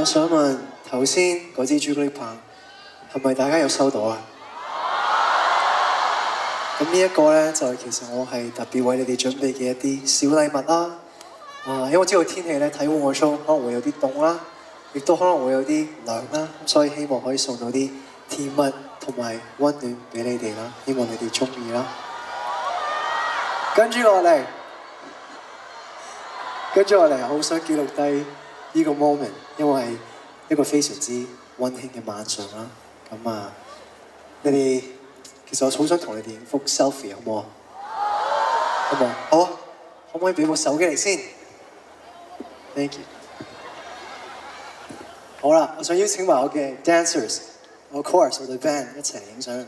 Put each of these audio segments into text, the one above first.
我想問頭先嗰支朱古力棒係咪大家有收到啊？咁呢一個咧就係其實我係特別為你哋準備嘅一啲小禮物啦。因為我知道天氣咧睇戶外 show 可能會有啲凍啦，亦都可能會有啲涼啦，咁所以希望可以送到啲甜蜜同埋溫暖俾你哋啦，希望你哋中意啦。跟住落嚟，好想記錄低呢個 moment， 因為係一個非常之溫馨嘅晚上啦。咁啊，你哋其實我好想同你哋影幅 selfie， 好唔好啊？好唔好？好啊，可唔可以俾部手機嚟先 ？Thank you。好啦，我想邀請埋我嘅 dancers， 我 chorus 我隊 band 一齊嚟影相。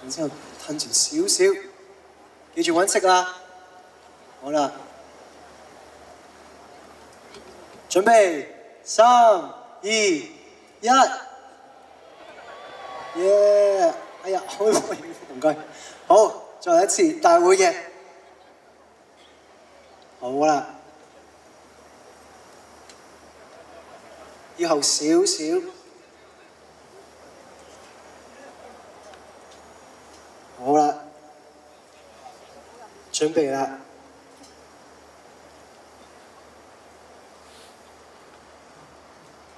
然之後吞住少少，記住揾食啦。好啦，準備3、2、1，耶！哎呀，開會唔該。好，再嚟一次大會嘅。好啦，要後少少。好啦，準備啦。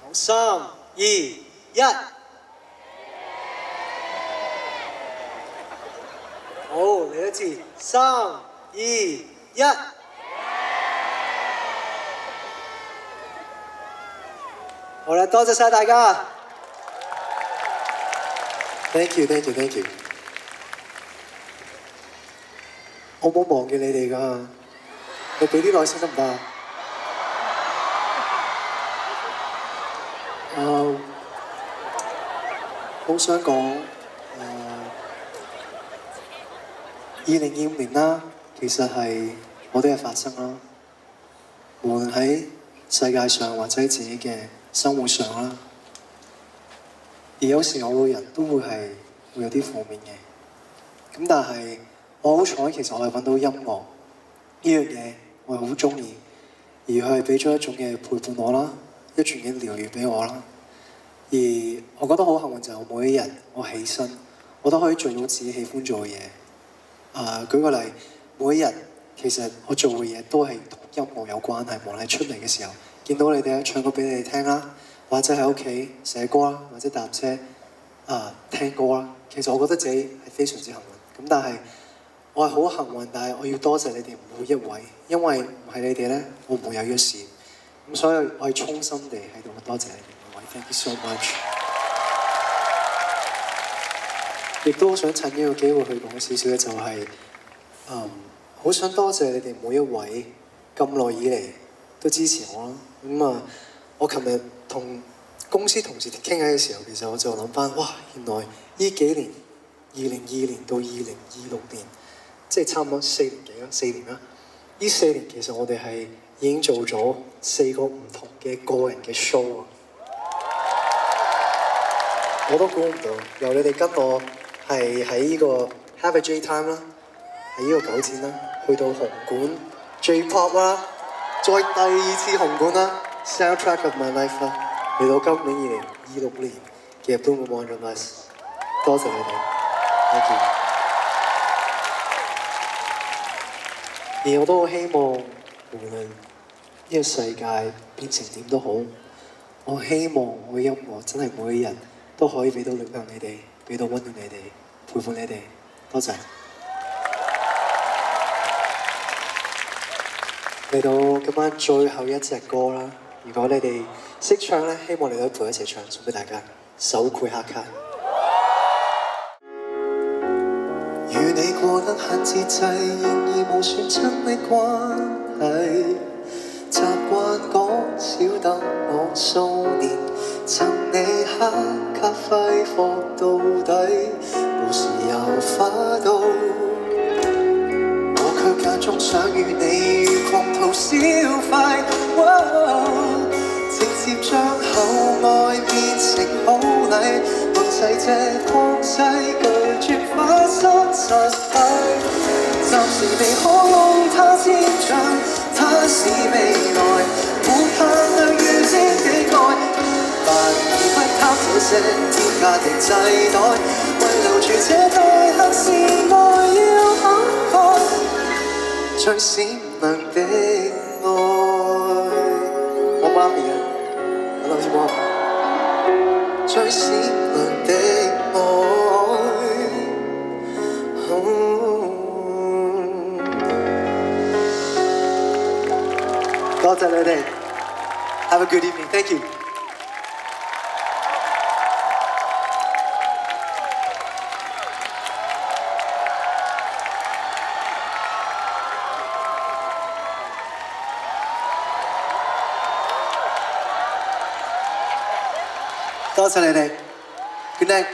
好，3、2、1。好，嚟一次，3、2、1。好啦，多謝晒大家。Thank you。我冇忘記你哋㗎，你俾啲耐性得唔得啊？好想講2025年啦，其實係好多嘢發生啦，無論喺世界上或者喺自己嘅生活上啦。而有時我個人都會有啲負面嘅，咁但係我好彩，其實我係揾到音樂呢樣嘢，我係好鍾意，而佢係俾咗一種嘅陪伴我啦，一種嘅療癒俾我啦。而我覺得好幸運就係我每一日我起身，我都可以做到自己喜歡做嘅嘢。舉個例，每一日其實我做嘅嘢都係同音樂有關係，無論係出嚟嘅時候見到你哋唱歌俾你哋聽啦，或者喺屋企寫歌啦，或者搭車聽歌啦。其實我覺得自己係非常之幸運。咁但係我係好幸運，但係我要多謝你哋每一位，因為唔係你哋咧，我唔會有呢個事。咁所以我係衷心地喺度多謝你哋每位 ，thank you so much。亦都好想趁呢個機會去講少少嘅，就係好想多謝你哋每一位咁耐以嚟都支持我啦。我琴日同公司同事傾偈嘅時候，其實我就諗翻，哇！原來呢幾年2022年到2026年，即係差唔多4年啦。呢4年其實我哋係已經做咗4個唔同嘅個人嘅 show 啊！我都估唔到，由你哋跟我係喺呢個 Have a J Time 啦，喺呢個9展啦，去到紅館 J-Pop 啦，再第2次紅館啦 Soundtrack of My Life 啦，嚟到今年2026年嘅 Blue Moon Wonder Nights， 多謝你哋 ，thank you。而我都好希望，無論呢個世界變成點都好，我希望我嘅音樂真係每一日都可以俾到力量你哋，俾到溫暖你哋，陪伴你哋。多謝。嚟到今晚最後一隻歌啦，如果你哋識唱咧，希望你哋陪我一齊唱，送俾大家。手繪黑卡。與你過得很節制，然而無算親密關係。習慣講少等我數年，贈你黑咖揮霍到底，無時又花到。我卻間中想與你狂徒消費，直接將厚愛變成好禮，運勢這東西拒絕分。暫時未可望他千丈，他是未來，沒限量預知的愛。凡已不給這些天價的際待，為留住這代客是愛要慷慨，最閃亮的愛。我媽咪啊，我諗住我最閃亮的愛。多謝你哋 ，Have a good evening. Thank you. 多謝你哋 ，Good night。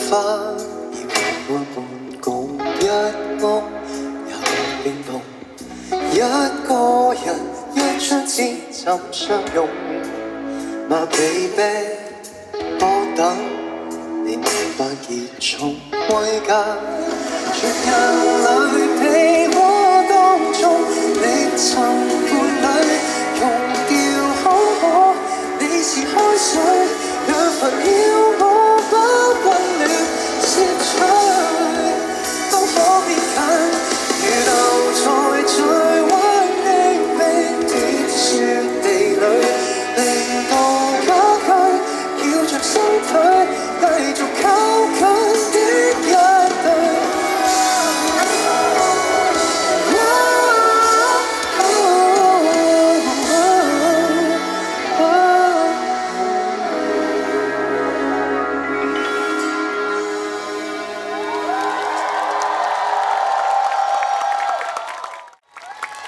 花兒和愛伴共一屋，也變動。一個人一張紙怎相擁？My baby， 多等你明白結束歸家。絕人類被窩當中，你曾伴侶用掉口可，你是開水，讓煩擾我不溫暖。都可變近，如留在最溫馨的鐵雪地裏，令到家居翹着雙腿，繼續靠近的一對。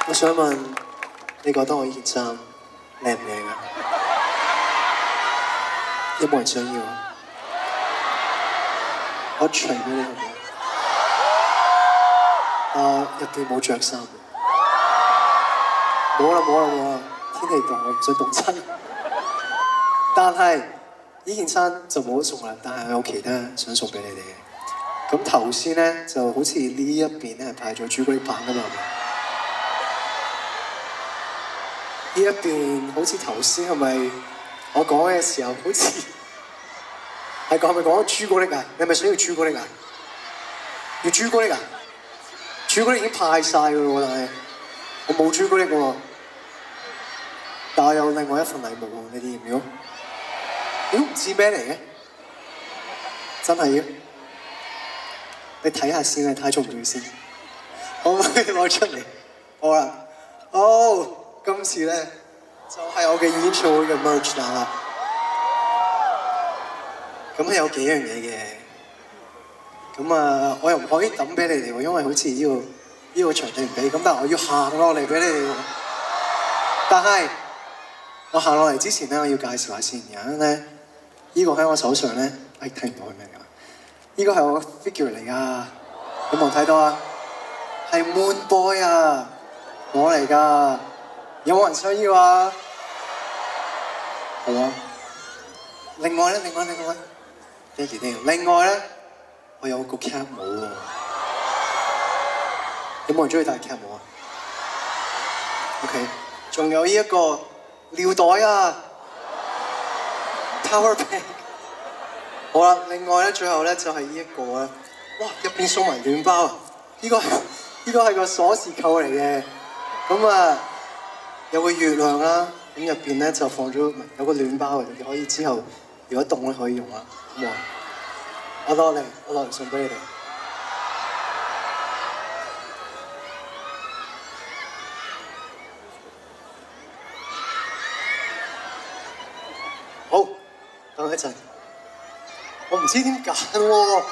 我想問，你覺得我呢件衫靚唔靚啊？有冇人想要啊？我除俾你好唔好？入邊冇着衫。冇啦，天氣凍，我唔想凍親。但係呢件衫就冇得送啦，但係我有其他想送俾你哋嘅。咁頭先咧就好似呢一邊咧係派咗朱古力棒㗎嘛。呢一邊好似頭先係咪我講嘅時候，好似係咪講朱古力啊？你係咪想要朱古力啊？要朱古力啊？朱古力已經派晒㗎喎，但係我冇朱古力喎。但我有另外一份禮物喎，你哋要唔要？你都唔知咩嚟嘅？真係要？你睇下先，你睇中唔中意先？可唔可以攞出嚟？好啦，今次咧就係我嘅演唱會嘅 merch 啦。咁係有幾樣嘢嘅。咁我又唔可以抌俾你哋喎，因為好似呢個場地唔俾。咁但係我要行落嚟俾你哋喎。但係我行落嚟之前咧，我要介紹下先。而家咧，呢個喺我手上咧，睇唔到係咩㗎？呢個係我 figure 嚟㗎。有冇睇到啊？係 Moon Boy 啊，我嚟㗎。有冇人想要啊？好啊。另外咧，thank you。另外咧，我有個 cap 帽喎。有冇人中意戴 cap 帽啊 ？OK。仲有呢一個尿袋啊 ，Power Bank。好啦，另外咧，最後咧就係呢一個啦。哇！入邊送埋暖包啊！呢個係個鎖匙扣嚟嘅。咁有個月亮啦，咁入邊咧就放咗有個暖包嘅，你可以之後如果凍咧可以用啦，好唔好啊？我攞嚟送俾你哋。好，等一陣，我唔知點揀喎，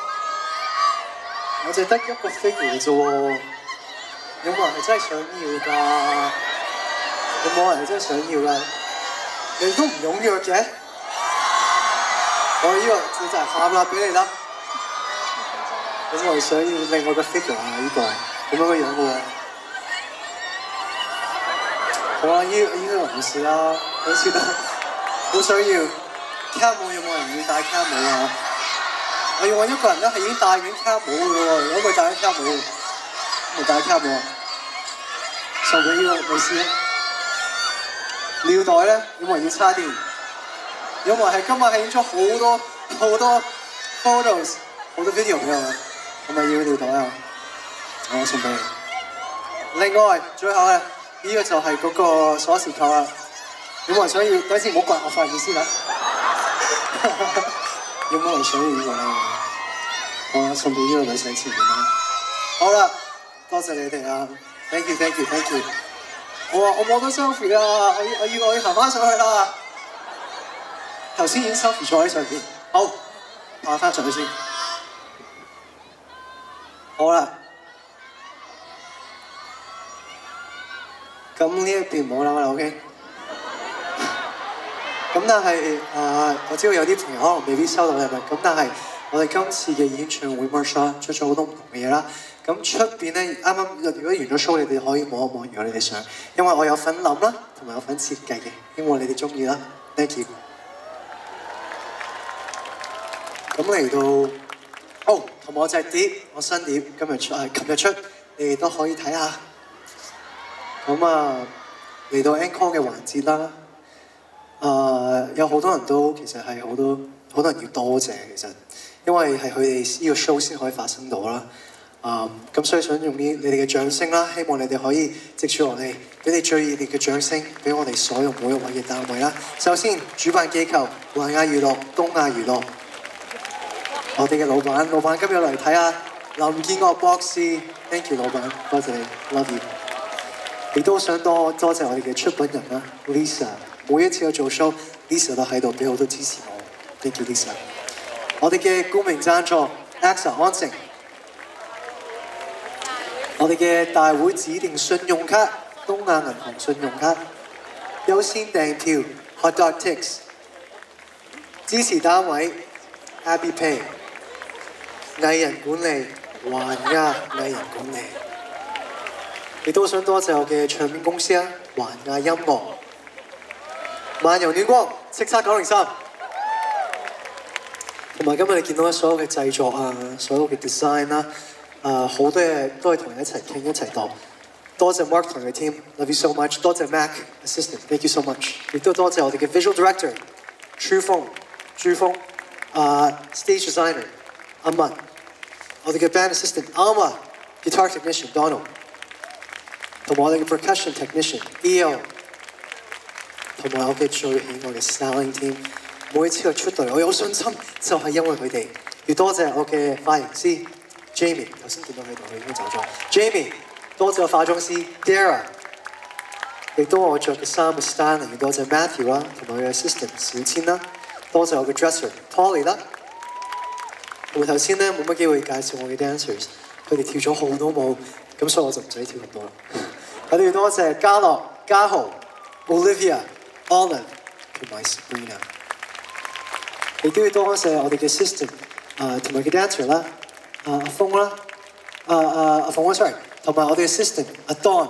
我淨係得一個 figure 啫喎，有冇人係真係想要㗎？有冇人係真係想要㗎？你都唔踴躍嘅？我呢個就係喊啦，俾你啦。咁我係想要另外個 figure 啊，呢個咁樣嘅樣嘅喎。好啊，呢個唔事啦，好似都好想要。卡帽有冇人要戴卡帽啊？我要我一個人咧係已經戴緊卡帽嘅喎，有冇戴緊卡帽？冇戴卡帽啊？送俾呢個女士啊！尿袋咧，有冇人要叉電？有冇人係今日係影咗好多 photos、好多 video 俾我？係咪要尿袋啊？我送俾你。另外，最後咧，呢個就係嗰個鎖匙扣啦。有冇人想要？等陣唔好刮我塊面先啦。有冇人想要呢個咧？我送俾呢個女仔前面啦。好啦，多謝你哋啊 ！Thank you。我冇得 selfie 啊！我要行翻上去啦。頭先已經 selfie 咗喺上邊，好，爬翻上去先。好啦，咁呢一邊冇啦 ，OK。咁但係我知道有啲朋友可能未必收到禮物，咁但係我哋今次嘅演唱會 merch 出咗好多唔同嘅嘢啦。咁出邊咧啱啱如果完咗 show，你哋可以望一望，如果你哋想，因為我有份諗啦，同埋有份設計嘅，希望你哋中意啦。Thank you。咁嚟到，同埋我隻碟，我新碟今日出，琴日出，你哋都可以睇下。咁嚟到 encore 嘅環節啦。有好多人都其實係好多人要多謝，其實因為係佢哋呢個 show 先可以發生到啦。咁所以想用你哋嘅掌聲啦，希望你哋可以藉住落嚟，俾你最熱烈嘅掌聲，俾我哋所有每一位嘅單位啦。首先，主辦機構環亞娛樂、東亞娛樂，我哋嘅老闆今日嚟睇下林建岳博士 ，thank you 老闆，多謝你 ，love you。亦都想多謝我哋嘅出品人啦 ，Lisa。每一次我做 show，Lisa 都喺度俾好多支持我 ，thank you Lisa。我哋嘅冠名贊助 AXA 安城，我哋嘅大會指定信用卡東亞銀行信用卡，優先訂票 Hot Dog Tix， 支持單位 Happy Pay， 藝人管理環亞藝人管理，亦都想多謝我嘅唱片公司啊，環亞音樂。漫遊暖光，叱咤903，同埋今日你見到所有嘅製作啊，所有嘅 design 啦，好多嘢都係同人一齊傾一齊度。多謝 Mark 同佢 team，love you so much。多謝 Mac assistant，thank you so much。亦都多謝我哋嘅 visual director 朱峰，stage designer 阿文，我哋嘅 band assistant Alma，guitar technician Donald， 同埋我哋嘅 percussion technician EO。同埋我嘅最喜愛嘅 styling team， 每一次佢出隊，我有信心就係因為佢哋。要多謝我嘅髮型師 Jamie， 頭先見到佢度，佢已經走咗。Jamie， 多謝我化妝師 Dara， 亦都我着嘅衫嘅 styling， 要多謝 Matthew 啦，同埋佢嘅 assistant 小千啦，多謝我嘅 dresser Polly 啦。同埋頭先咧冇乜機會介紹我嘅 dancers， 佢哋跳咗好多舞，咁所以我就唔使跳咁多啦。我哋要多謝嘉樂、嘉豪、Olivia。Olive 同埋 Sabrina， 亦都要多謝我哋嘅 assistant 同埋嘅 dancer 啦，阿峰啦，阿鳳 sorry， 同埋我哋嘅 assistant 阿 Don，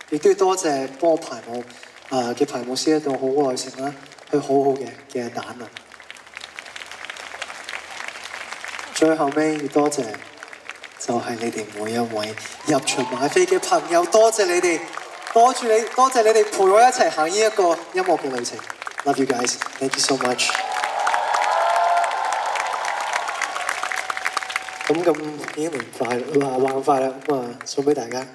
亦都要多謝幫我排舞嘅排舞師一度好耐性啦，佢好好嘅蛋啊！最後尾要多謝就係你哋每一位入場買飛嘅朋友，多謝你哋。多謝你哋陪我一齊行呢一個音樂嘅旅程。Love you guys, thank you so much。咁已經玩快啦，送俾大家。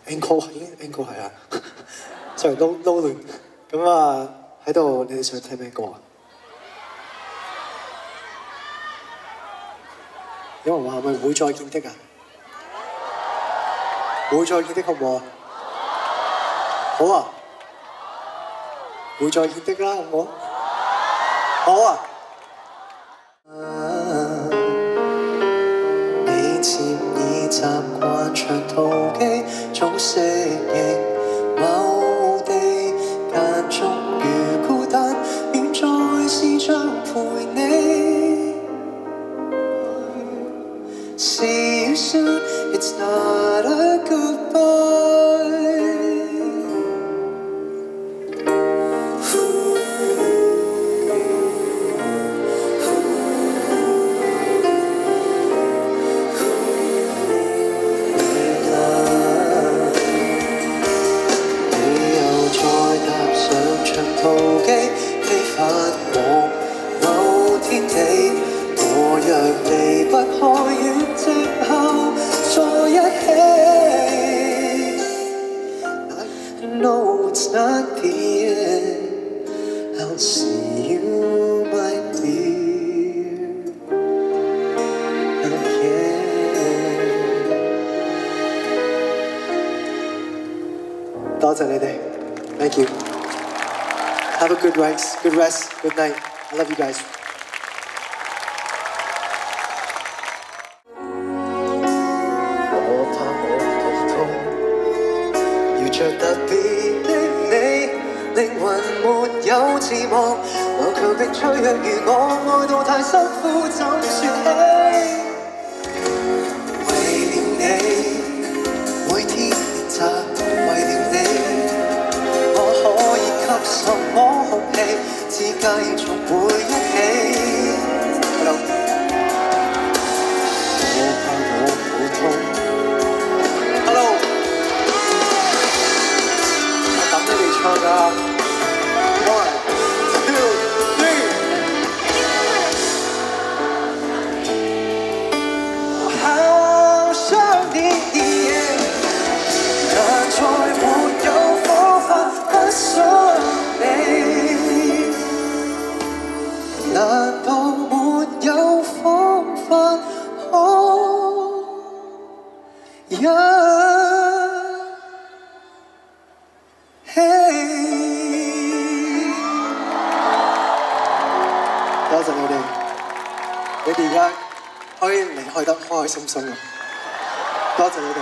Encore 已經 Encore 係啦，sorry 撈亂。咁喺度，你哋想聽咩歌啊？有人話係咪會再見的啊？會再見的好唔好啊？好啊，會再見的啦，好唔好？好啊。你漸已習慣長途機，總適應某地間中遇孤單，現在是將陪你。See you soon, it's not a goodbye.多謝你哋 ，Thank you. Have a good rest, good night. I love you guys. 我怕我普通，遇着特別的你，靈魂沒有翅膀，頑強的脆弱如我，愛到太辛苦，怎說起？為了你，每天練習，為了你。什麼空氣，只繼續會一起。Hello， 我怕我普通。Hello， 我等你哋唱㗎。One, two, three。我好想你，但再沒有火花，不想。難道沒有方法可一起？多謝你哋，你哋而家可以離開得開開心心啦！多謝你哋。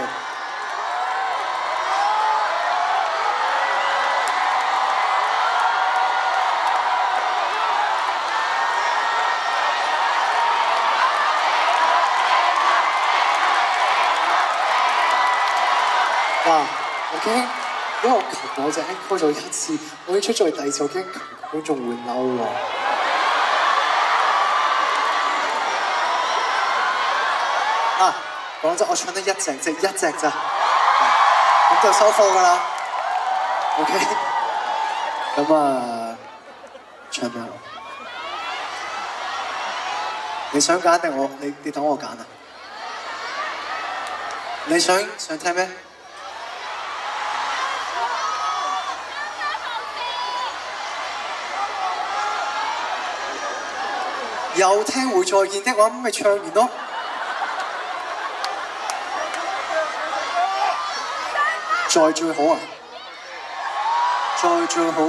OK， 因為我琴我就 encore 咗一次，我已經出咗去第二次，我驚觀眾會嬲喎。講真，我唱得一隻啫，一隻咋，咁就收貨㗎啦。OK， 咁唱咩？你想揀定我？你等我揀啊？你想聽咩？有聽會再見的話，咁咪唱完咯。在最好啊！在最好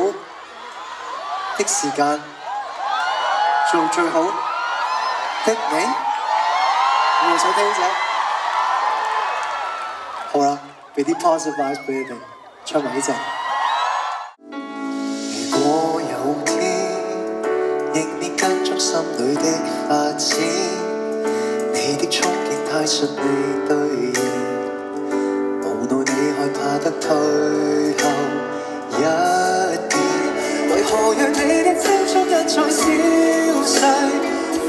的時間，做最好的你。你哋想聽啫？好啦，俾啲 positive vibes 俾你哋，唱埋呢隻。如果有天仍然跟蹤心裏的發展，你的憧憬太順利兌現，無奈你害怕得退後一點，為何讓你的青春一再消逝？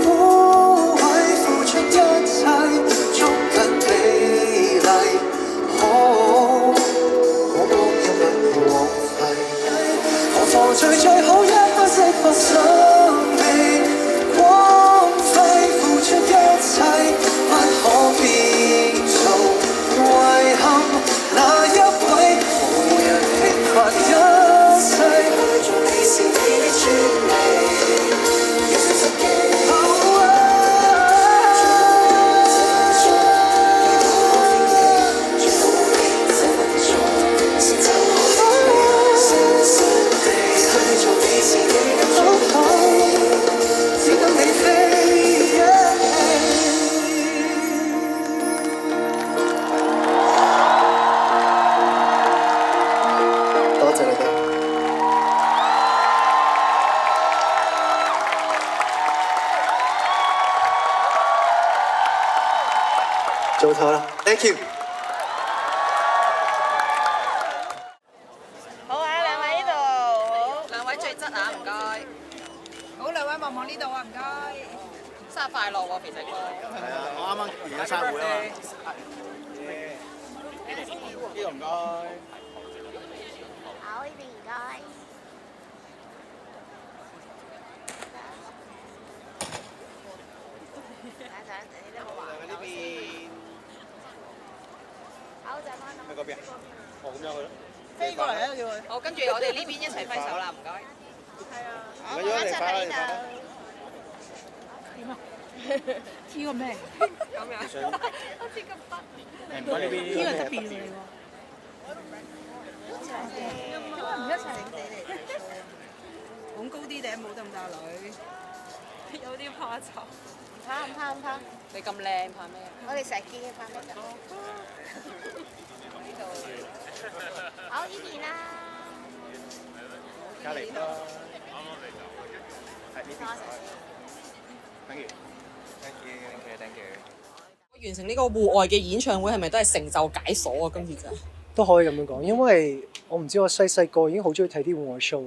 枯萎付出一切，捉緊美麗，可光陰不枉費，何妨最好一刻釋放生命，光輝付出一切，不可變做遺憾。那一位無人平凡一世，你是你的專利。做頭啦 ，thank you。好啊，兩位呢度，好，兩位最側啊，唔該。好，兩位望望呢度啊，唔該。生日快樂喎，肥仔哥。係啊，我啱啱完咗生會啊嘛。呢度唔該。好，呢邊唔該。你都冇話。呢邊。好，就翻啦。去嗰邊啊？哦，咁樣去咯。飛過嚟啊，叫佢。好，跟住我哋呢邊一齊揮手啦，唔該。係啊。唔緊要，你快啦，你快啦。呢個咩？咁樣。好似咁得。唔該呢邊。呢個特別嚟喎。唔一齊。講高啲頂，冇咁大女。有啲怕醜。唔怕。你咁靚，怕咩？我哋成日見嘅怕咩㗎？呢度。好，呢邊啦。隔離啦。係呢邊。Thank you。Thank you。Thank you。完成呢個戶外嘅演唱會係咪都係成就解鎖啊？今次就都可以咁樣講，因為我唔知我細個已經好中意睇啲戶外 show。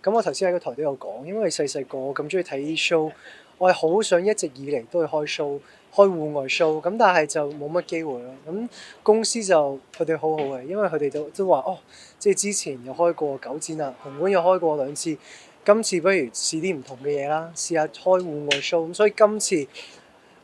咁我頭先喺個台都有講，因為細個我咁中意睇 show， 我係好想一直以嚟都去開 show， 開戶外 show。咁但係就冇乜機會咯。咁公司就佢哋好好嘅，因為佢哋都話哦，即係之前有開過9展啦，紅館有開過2次，今次不如試啲唔同嘅嘢啦，試下開戶外 show。咁所以今次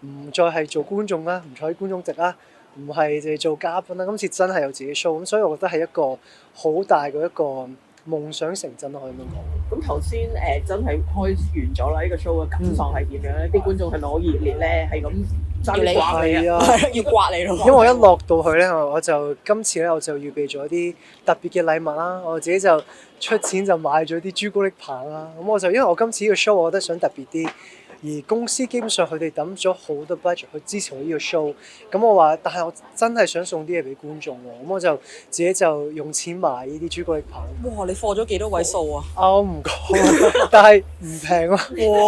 唔再係做觀眾啦，唔坐喺觀眾席啦，唔係淨係做嘉賓啦。今次真係有自己 show， 咁所以我覺得係一個好大嘅一個夢想成真咯，可以咁講。咁頭先真係開完咗啦，呢個 show 嘅感受係點樣咧？啲觀眾係咪好熱烈咧？係咁爭刮你啊！要刮你咯。因為我一落到去咧，我就今次咧我就預備咗啲特別嘅禮物啦。我自己就出錢就買咗啲朱古力棒啦。咁我就因為我今次呢個 show 我覺得想特別啲。而公司基本上佢哋抌咗好多 budget 去支持我呢個 show，咁我話，但係我真係想送啲嘢俾觀眾喎，咁我就自己就用錢買呢啲朱古力棒。哇！你貨咗幾多位數啊？我唔講，但係唔平咯。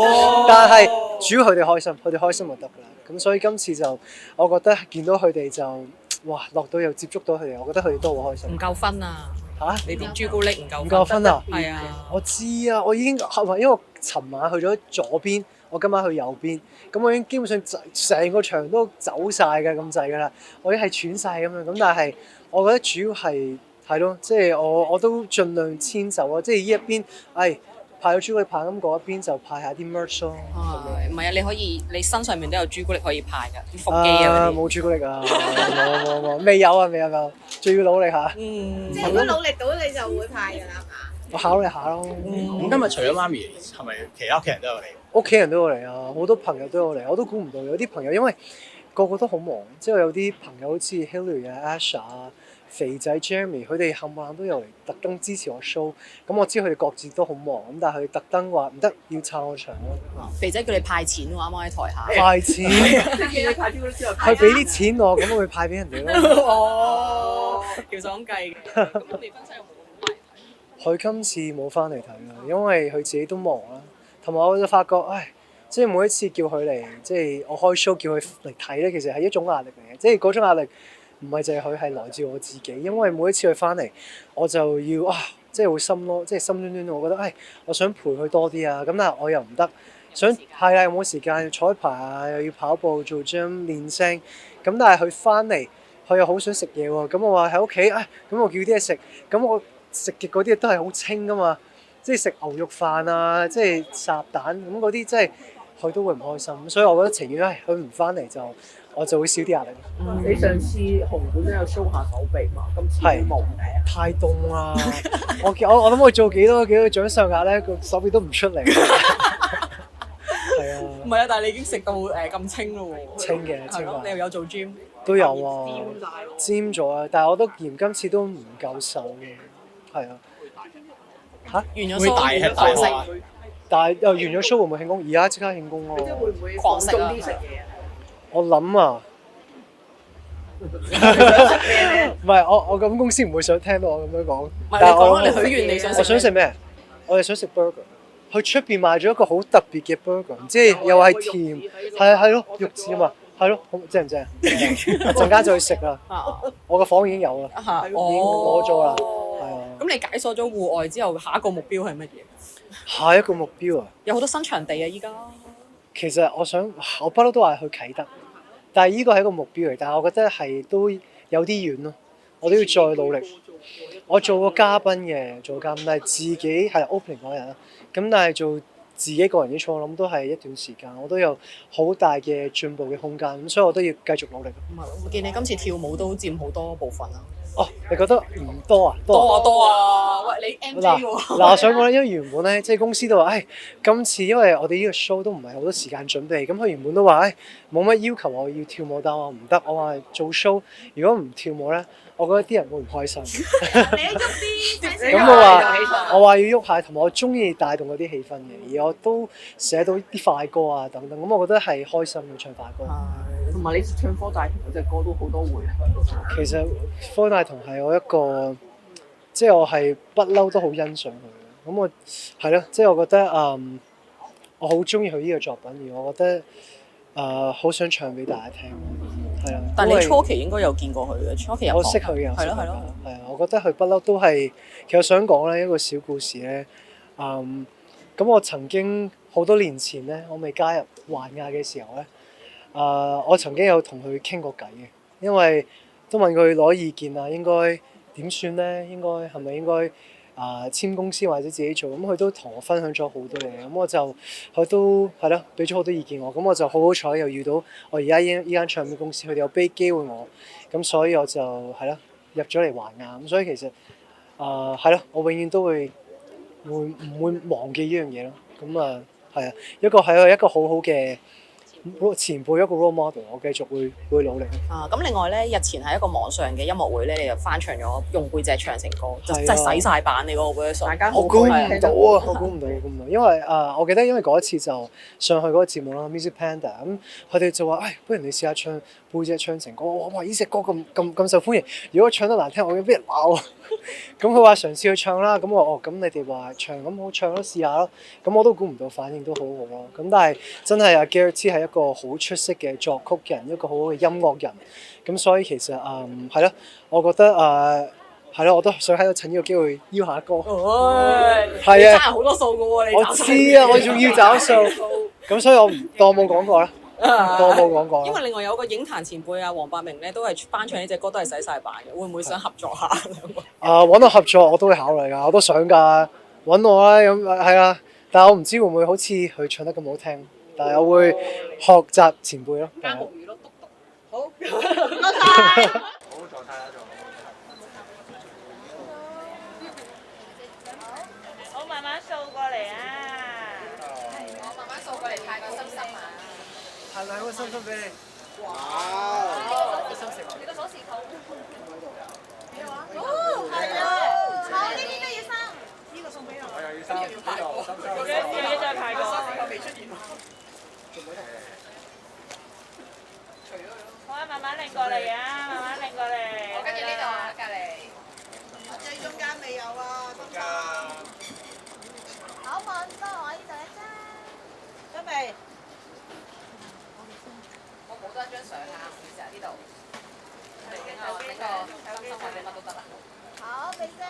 哇！但係主要佢哋開心，佢哋開心就得㗎啦。咁所以今次就我覺得見到佢哋就哇落到又接觸到佢哋，我覺得佢哋都好開心。唔夠分啊！嚇？你啲朱古力唔夠唔夠分啊？係啊！我知啊，我已經因為我尋晚去咗左邊。我今晚去右邊，咁我已經基本上成個場都走晒嘅咁滯㗎啦，我已經係喘晒咁樣，咁但係我覺得主要係咯，即係我都盡量遷就啊，即係呢一邊，派咗朱古力棒，咁嗰一邊就派下啲 merch 咯。唔係啊，你可以你身上面都有朱古力可以派㗎，啲腹肌啊嗰啲。冇朱古力啊，冇，未有啊，仲要努力下。即係如果努力到你就會派㗎啦，係嘛？我考慮下咯。咁今日除咗媽咪，係咪其他屋企人都有嚟？屋企人都有嚟啊，好多朋友都有嚟，我都估唔到有啲朋友，因為個個都好忙，即係有啲朋友好似 Hilary 啊、Asha 啊、肥仔 Jeremy，佢哋冚唪唥都有嚟，特登支持我 show。咁我知佢哋各自都好忙，咁但係佢哋特登話唔得，要撐我場咯。肥仔叫你派錢喎，啱啱喺台下。派錢，即係見你派朱古力之後，佢俾啲錢我，咁我會派俾人哋咯。哦，條數咁計嘅。咁我未婚妻有冇咁快睇？佢今次冇翻嚟睇啦，因為佢自己都忙啦。同埋我就發覺，即係每一次叫佢嚟，即係我開 show 叫佢嚟睇咧，其實係一種壓力嚟嘅。即係嗰種壓力唔係淨係佢，係來自我自己。因為每一次佢翻嚟，我就要即係好心咯，即係心端端，我覺得我想陪佢多啲啊。咁但係我又唔得，係啦，有冇時間要彩排啊，又要跑步做 gym 練聲。咁但係佢翻嚟，佢又好想食嘢喎。咁我話喺屋企，咁我叫啲嘢食。咁我食嘅嗰啲都係好清噶嘛。即係食牛肉飯啊，即係烚蛋咁嗰啲，即係佢都會唔開心，所以我覺得情願佢唔翻嚟我就會少啲壓力。你上次紅館都有 show 下手臂嘛？今次冇嘅。太凍啦！我諗我做幾多掌上壓咧，個手臂都唔出嚟。係啊。唔係啊，但係你已經食到咁清咯喎。清嘅，清你又有做 gym？都有啊。尖咗啊！但係我都嫌今次都唔夠瘦嘅，係啊。完咗 show 會大吃大喝，但係完咗 show 會唔會慶功？而家即刻慶功咯！即係會唔會狂食啊？啲食嘢啊？我諗啊，唔係我咁公司唔會想聽到我咁樣講。但係我講你許願你想食。我想食咩？我哋想食 burger。佢出邊賣咗一個好特別嘅 burger，唔知又係甜，係咯肉翅啊嘛。係咯，好正唔正啊？陣間就去食啦。啊，我個房已經有啦，嚇，已經攞咗啦。係啊。咁你解鎖咗戶外之後，下一個目標係乜嘢？下一個目標啊，有好多新場地啊！依家其實我不嬲都話去啟德，但係呢個係一個目標嚟，但係我覺得係都有啲遠咯，我都要再努力。我做過嘉賓嘅，但係自己係 opening 嗰日啦。咁但係做自己個人嘅 show，我諗都係一段時間，我都有好大嘅進步嘅空間，咁所以我都要繼續努力。唔係，我見你今次跳舞都佔好多部分啊！哦，你覺得唔多啊？多啊！喂，你 MJ 喎？嗱，我想講咧，因為原本咧，即係公司都話，今次因為我哋呢個 show 都唔係好多時間準備，咁佢原本都話，冇乜要求我要跳舞，但我唔得，我話做 show 如果唔跳舞咧，我覺得啲人會唔開心。你喐啲，咁我話要喐下，同埋我中意帶動嗰啲氣氛嘅，而我都寫到啲快歌啊等等，咁我覺得係開心嘅唱快歌。同埋你唱科大同嗰隻歌都好多回響。其實科大同係我一個，即係我係不嬲都好欣賞佢嘅。咁我係咯，即係我覺得我好中意佢呢個作品，而我覺得好想唱俾大家聽。係啊，但係你初期應該有見過佢嘅，初期有我識佢嘅，係咯。係啊，我覺得佢不嬲都係。其實我想講咧一個小故事咧，咁我曾經好多年前咧，我未加入環亞嘅時候咧，我曾經有同佢傾過偈嘅，因為都問佢攞意見啊，應該點算咧？係咪應該簽公司或者自己做？咁佢都同我分享咗好多嘢，咁佢都係咯，俾咗好多意見我，咁我就好好彩又遇到我而家依間唱片公司，佢哋有俾機會我，咁所以我就係咯入咗嚟環亞，咁所以其實係咯，我永遠都會唔會忘記呢樣嘢咯。咁係啊，一個好好嘅前輩，一個 role model，我繼續會努力。咁另外咧，日前係一個網上嘅音樂會咧，你就翻唱咗《用背脊唱情歌》，就真係洗晒版你嗰個 version。大家我估唔到啊！我估唔到，因為我記得因為嗰一次就上去嗰個節目啦，Music Panda，咁佢哋就話：，不如你試下唱背脊唱情歌。哇！呢隻歌咁受歡迎，如果唱得難聽，我要俾人鬧啊！咁佢話嘗試去唱啦，咁我咁你哋話唱，咁好唱咯，試下咯。咁我都估唔到反應都好好咯。咁但係真係阿 Gareth T 係一個好出色嘅作曲人，一個好好嘅音樂人。咁所以其實係咯，我覺得係咯，我都想喺度趁呢個機會邀下歌。係啊，爭好多數嘅喎，你我知啊，我仲要找數。咁所以我唔當冇講過啦。因為另外有個影壇前輩啊，黃百鳴咧都係翻唱呢隻歌，都係洗晒版嘅，會唔會想合作下？揾我合作我都會考慮㗎，我都想㗎，揾我啦咁係啊，但係我唔知會唔會好似佢唱得咁好聽，但係我會學習前輩咯。加木魚咯，篤篤。好，唔該晒。好狀態啦，我慢慢掃過嚟啊！我慢慢掃過嚟，太過深深啊！係兩個心心俾你。呢個鎖匙扣。哦，係啊！好，呢啲都要收。呢個送俾我。我又要收，呢度收收。要再排過。未出現。好啊，慢慢拎過嚟啊，慢慢拎過嚟。我跟住呢度啊，隔離。我最中間未有啊，中間。好，望多我呢度一張。準備。我冇多一張相啊，唔好意思啊，呢度。整個心心或者乜都得啦。好，俾張。